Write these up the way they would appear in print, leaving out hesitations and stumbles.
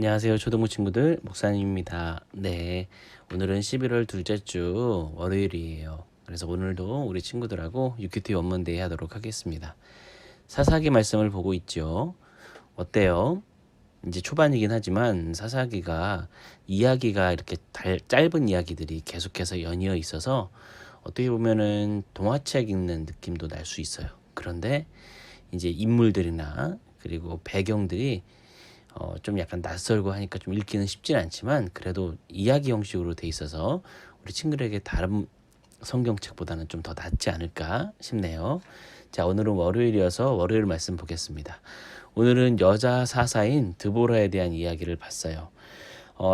안녕하세요. 초등부 친구들 목사님입니다. 네, 오늘은 11월 둘째 주 월요일이에요. 그래서 오늘도 우리 친구들하고 UQT 원문데이 하도록 하겠습니다. 사사기 말씀을 보고 있죠. 어때요? 이제 초반이긴 하지만 사사기가 이야기가 이렇게 짧은 이야기들이 계속해서 연이어 있어서 어떻게 보면은 동화책 읽는 느낌도 날 수 있어요. 그런데 이제 인물들이나 그리고 배경들이 좀 약간 낯설고 하니까 좀 읽기는 쉽진 않지만 그래도 이야기 형식으로 돼 있어서 우리 친구들에게 다른 성경책보다는 좀 더 낫지 않을까 싶네요. 자, 오늘은 월요일이어서 월요일 말씀 보겠습니다. 오늘은 여자 사사인 드보라에 대한 이야기를 봤어요.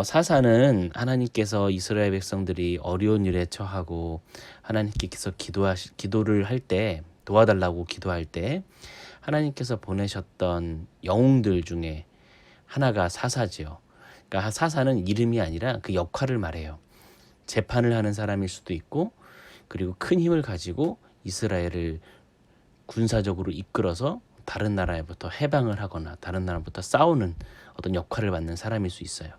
사사는 하나님께서 이스라엘 백성들이 어려운 일에 처하고 하나님께서 기도를 할 때 도와달라고 기도할 때 하나님께서 보내셨던 영웅들 중에 하나가 사사지요. 그러니까 사사는 이름이 아니라 그 역할을 말해요. 재판을 하는 사람일 수도 있고, 그리고 큰 힘을 가지고 이스라엘을 군사적으로 이끌어서 다른 나라에부터 해방을 하거나 다른 나라부터 싸우는 어떤 역할을 맡는 사람일 수 있어요.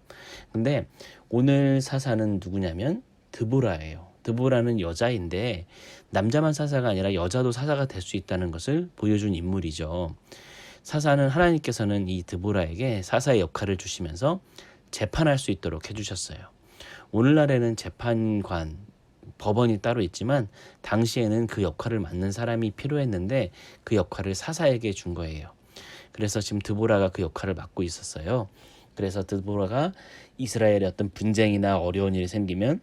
근데 오늘 사사는 누구냐면 드보라예요. 드보라는 여자인데 남자만 사사가 아니라 여자도 사사가 될 수 있다는 것을 보여준 인물이죠. 사사는 하나님께서는 이 드보라에게 사사의 역할을 주시면서 재판할 수 있도록 해주셨어요. 오늘날에는 재판관, 법원이 따로 있지만 당시에는 그 역할을 맡는 사람이 필요했는데 그 역할을 사사에게 준 거예요. 그래서 지금 드보라가 그 역할을 맡고 있었어요. 그래서 드보라가 이스라엘에 어떤 분쟁이나 어려운 일이 생기면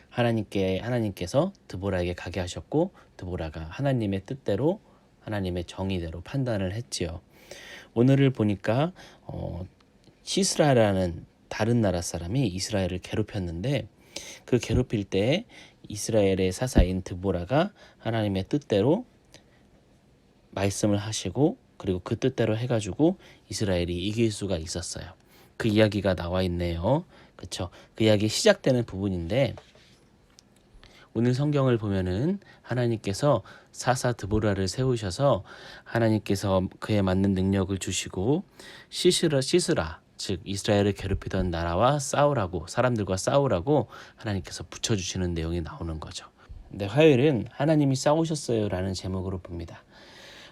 하나님께서 드보라에게 가게 하셨고 드보라가 하나님의 뜻대로 하나님의 정의대로 판단을 했지요. 오늘을 보니까 시스라라는 다른 나라 사람이 이스라엘을 괴롭혔는데 그 괴롭힐 때 이스라엘의 사사인 드보라가 하나님의 뜻대로 말씀을 하시고 그리고 그 뜻대로 해가지고 이스라엘이 이길 수가 있었어요. 그 이야기가 나와 있네요. 그렇죠? 그 이야기 시작되는 부분인데 오늘 성경을 보면은 하나님께서 사사 드보라를 세우셔서 하나님께서 그에 맞는 능력을 주시고 시스라 즉 이스라엘을 괴롭히던 나라와 싸우라고 사람들과 싸우라고 하나님께서 붙여주시는 내용이 나오는 거죠. 근데 화요일은 하나님이 싸우셨어요라는 제목으로 봅니다.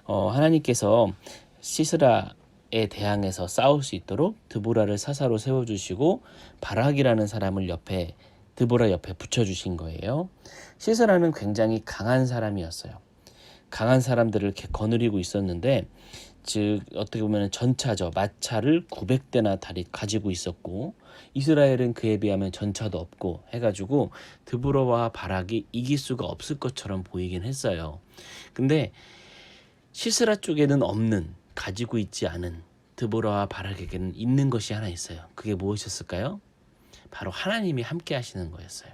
하나님께서 시스라에 대항해서 싸울 수 있도록 드보라를 사사로 세워주시고 바락이라는 사람을 드보라 옆에 붙여주신 거예요. 시스라는 굉장히 강한 사람이었어요. 강한 사람들을 이렇게 거느리고 있었는데 즉 어떻게 보면 전차죠. 마차를 900대나 가지고 있었고 이스라엘은 그에 비하면 전차도 없고 해가지고 드보라와 바락이 이길 수가 없을 것처럼 보이긴 했어요. 근데 시스라 쪽에는 없는 가지고 있지 않은 드보라와 바락에게는 있는 것이 하나 있어요. 그게 무엇이었을까요? 바로 하나님이 함께 하시는 거였어요.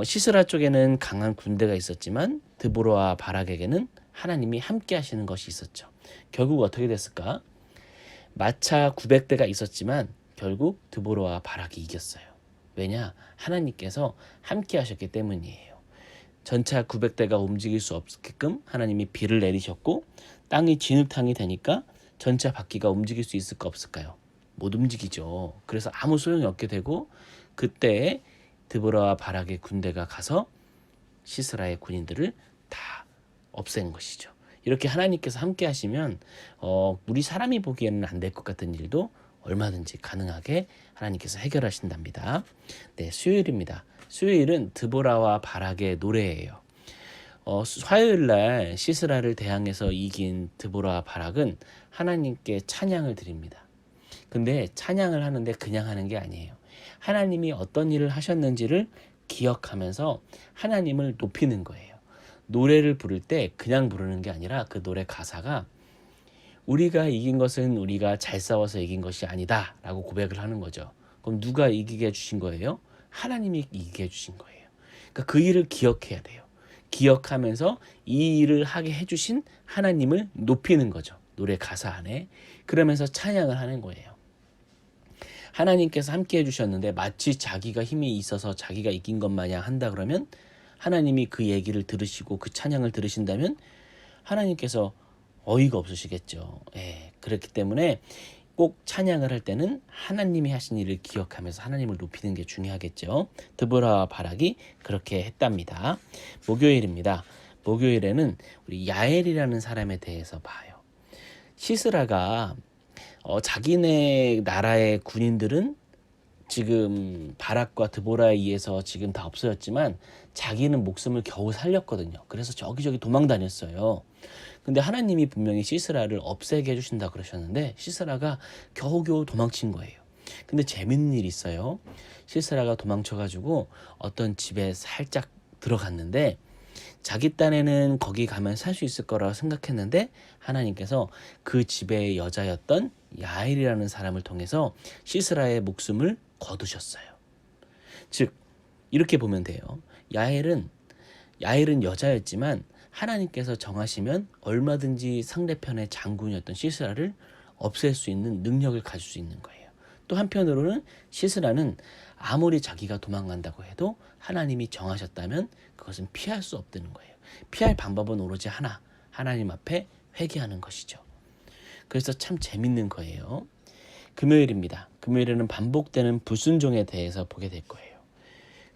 시스라 쪽에는 강한 군대가 있었지만 드보라와 바락에게는 하나님이 함께 하시는 것이 있었죠. 결국 어떻게 됐을까? 마차 900대가 있었지만 결국 드보라와 바락이 이겼어요. 왜냐? 하나님께서 함께 하셨기 때문이에요. 전차 900대가 움직일 수 없게끔 하나님이 비를 내리셨고 땅이 진흙탕이 되니까 전차 바퀴가 움직일 수 있을까 없을까요? 못 움직이죠. 그래서 아무 소용이 없게 되고 그때 드보라와 바락의 군대가 가서 시스라의 군인들을 다 없앤 것이죠. 이렇게 하나님께서 함께 하시면 우리 사람이 보기에는 안 될 것 같은 일도 얼마든지 가능하게 하나님께서 해결하신답니다. 네, 수요일입니다. 수요일은 드보라와 바락의 노래예요. 화요일날 시스라를 대항해서 이긴 드보라와 바락은 하나님께 찬양을 드립니다. 근데 찬양을 하는데 그냥 하는 게 아니에요. 하나님이 어떤 일을 하셨는지를 기억하면서 하나님을 높이는 거예요. 노래를 부를 때 그냥 부르는 게 아니라 그 노래 가사가 우리가 이긴 것은 우리가 잘 싸워서 이긴 것이 아니다 라고 고백을 하는 거죠. 그럼 누가 이기게 해주신 거예요? 하나님이 이기게 해주신 거예요. 그러니까 그 일을 기억해야 돼요. 기억하면서 이 일을 하게 해주신 하나님을 높이는 거죠. 노래 가사 안에. 그러면서 찬양을 하는 거예요. 하나님께서 함께 해주셨는데 마치 자기가 힘이 있어서 자기가 이긴 것 마냥 한다 그러면 하나님이 그 얘기를 들으시고 그 찬양을 들으신다면 하나님께서 어이가 없으시겠죠. 그렇기 때문에 꼭 찬양을 할 때는 하나님이 하신 일을 기억하면서 하나님을 높이는 게 중요하겠죠. 드보라와 바락이 그렇게 했답니다. 목요일입니다. 목요일에는 우리 야엘이라는 사람에 대해서 봐요. 시스라가 자기네 나라의 군인들은 지금 바락과 드보라에 의해서 지금 다 없어졌지만 자기는 목숨을 겨우 살렸거든요. 그래서 저기저기 도망 다녔어요. 근데 하나님이 분명히 시스라를 없애게 해주신다 그러셨는데 시스라가 겨우겨우 도망친 거예요. 근데 재밌는 일이 있어요. 시스라가 도망쳐가지고 어떤 집에 살짝 들어갔는데 자기 딴에는 거기 가면 살 수 있을 거라고 생각했는데 하나님께서 그 집의 여자였던 야엘이라는 사람을 통해서 시스라의 목숨을 거두셨어요. 즉 이렇게 보면 돼요. 야엘은 여자였지만 하나님께서 정하시면 얼마든지 상대편의 장군이었던 시스라를 없앨 수 있는 능력을 가질 수 있는 거예요. 또 한편으로는 시스라는 아무리 자기가 도망간다고 해도 하나님이 정하셨다면 그것은 피할 수 없다는 거예요. 피할 방법은 오로지 하나님 앞에 회개하는 것이죠. 그래서 참 재밌는 거예요. 금요일입니다. 금요일에는 반복되는 불순종에 대해서 보게 될 거예요.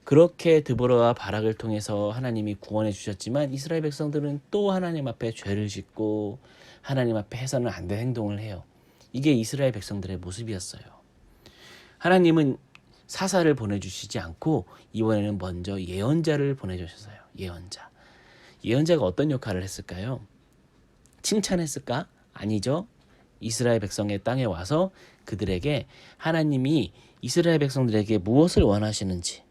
그렇게 드보라와 바락을 통해서 하나님이 구원해 주셨지만 이스라엘 백성들은 또 하나님 앞에 죄를 짓고 하나님 앞에 해서는 안 될 행동을 해요. 이게 이스라엘 백성들의 모습이었어요. 하나님은 사사를 보내주시지 않고 이번에는 먼저 예언자를 보내주셨어요. 예언자가 어떤 역할을 했을까요? 칭찬했을까? 아니죠. 이스라엘 백성의 땅에 와서 그들에게 하나님이 이스라엘 백성들에게 무엇을 원하시는지,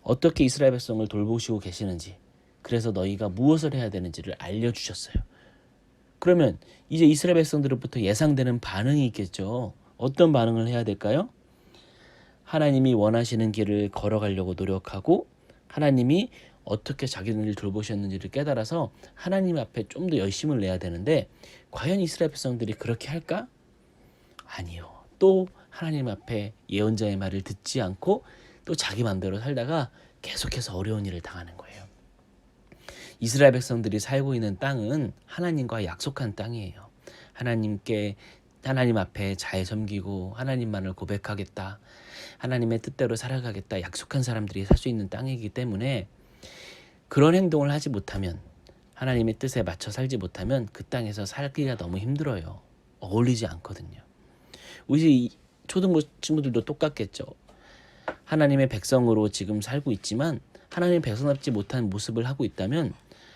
어떻게 이스라엘 백성을 돌보시고 계시는지, 그래서 너희가 무엇을 해야 되는지를 알려주셨어요. 그러면 이제 이스라엘 백성들로부터 예상되는 반응이 있겠죠. 어떤 반응을 해야 될까요? 하나님이 원하시는 길을 걸어가려고 노력하고 하나님이 어떻게 자기들을 돌보셨는지를 깨달아서 하나님 앞에 좀 더 열심을 내야 되는데 과연 이스라엘 백성들이 그렇게 할까? 아니요. 또 하나님 앞에 예언자의 말을 듣지 않고 또 자기 마음대로 살다가 계속해서 어려운 일을 당하는 거예요. 이스라엘 백성들이 살고 있는 땅은 하나님과 약속한 땅이에요. 하나님 앞에 잘 섬기고 하나님만을 고백하겠다. 하나님의 뜻대로 살아가겠다. 약속한 사람들이 살 수 있는 땅이기 때문에 그런 행동을 하지 못하면 하나님의 뜻에 맞춰 살지 못하면 그 땅에서 살기가 너무 힘들어요. 어울리지 않거든요. 우리 초등부 친구들도 똑같겠죠. 하나님의 백성으로 지금 살고 있지만 하나님의 백성답지 못한 모습을 하고 있다면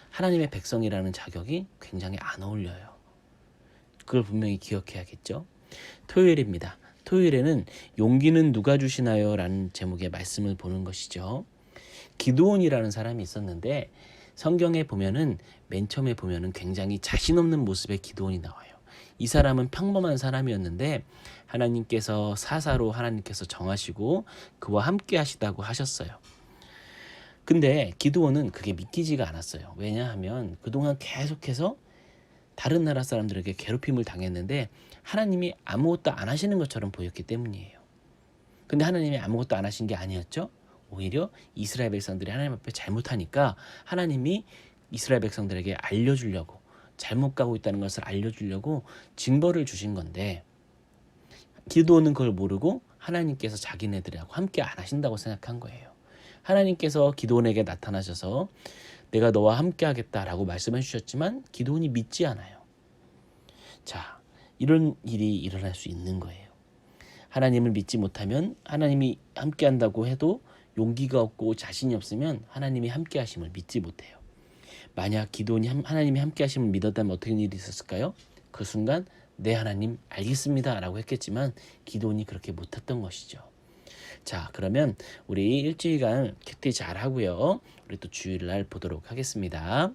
하나님의 백성이라는 자격이 굉장히 안 어울려요. 그걸 분명히 기억해야겠죠. 토요일입니다. 토요일에는 용기는 누가 주시나요? 라는 제목의 말씀을 보는 것이죠. 기드온이라는 사람이 있었는데 성경에 보면은 맨 처음에 보면은 굉장히 자신 없는 모습의 기드온이 나와요. 이 사람은 평범한 사람이었는데 하나님께서 사사로 하나님께서 정하시고 그와 함께 하시다고 하셨어요. 근데 기드온은 그게 믿기지가 않았어요. 왜냐하면 그동안 계속해서 다른 나라 사람들에게 괴롭힘을 당했는데 하나님이 아무것도 안 하시는 것처럼 보였기 때문이에요. 근데 하나님이 아무것도 안 하신 게 아니었죠. 오히려 이스라엘 백성들이 하나님 앞에 잘못하니까 하나님이 이스라엘 백성들에게 알려주려고 잘못 가고 있다는 것을 알려주려고 징벌을 주신 건데 기드온은 그걸 모르고 하나님께서 자기네들하고 함께 안 하신다고 생각한 거예요. 하나님께서 기드온에게 나타나셔서 내가 너와 함께 하겠다라고 말씀해 주셨지만 기드온이 믿지 않아요. 자, 이런 일이 일어날 수 있는 거예요. 하나님을 믿지 못하면 하나님이 함께 한다고 해도 용기가 없고 자신이 없으면 하나님이 함께 하심을 믿지 못해요. 만약 기드온이 하나님이 함께 하심을 믿었다면 어떻게 일이 있었을까요? 그 순간 네 하나님 알겠습니다 라고 했겠지만 기드온이 그렇게 못했던 것이죠. 자, 그러면 우리 일주일간 큐티 잘 하고요. 우리 또 주일날 보도록 하겠습니다.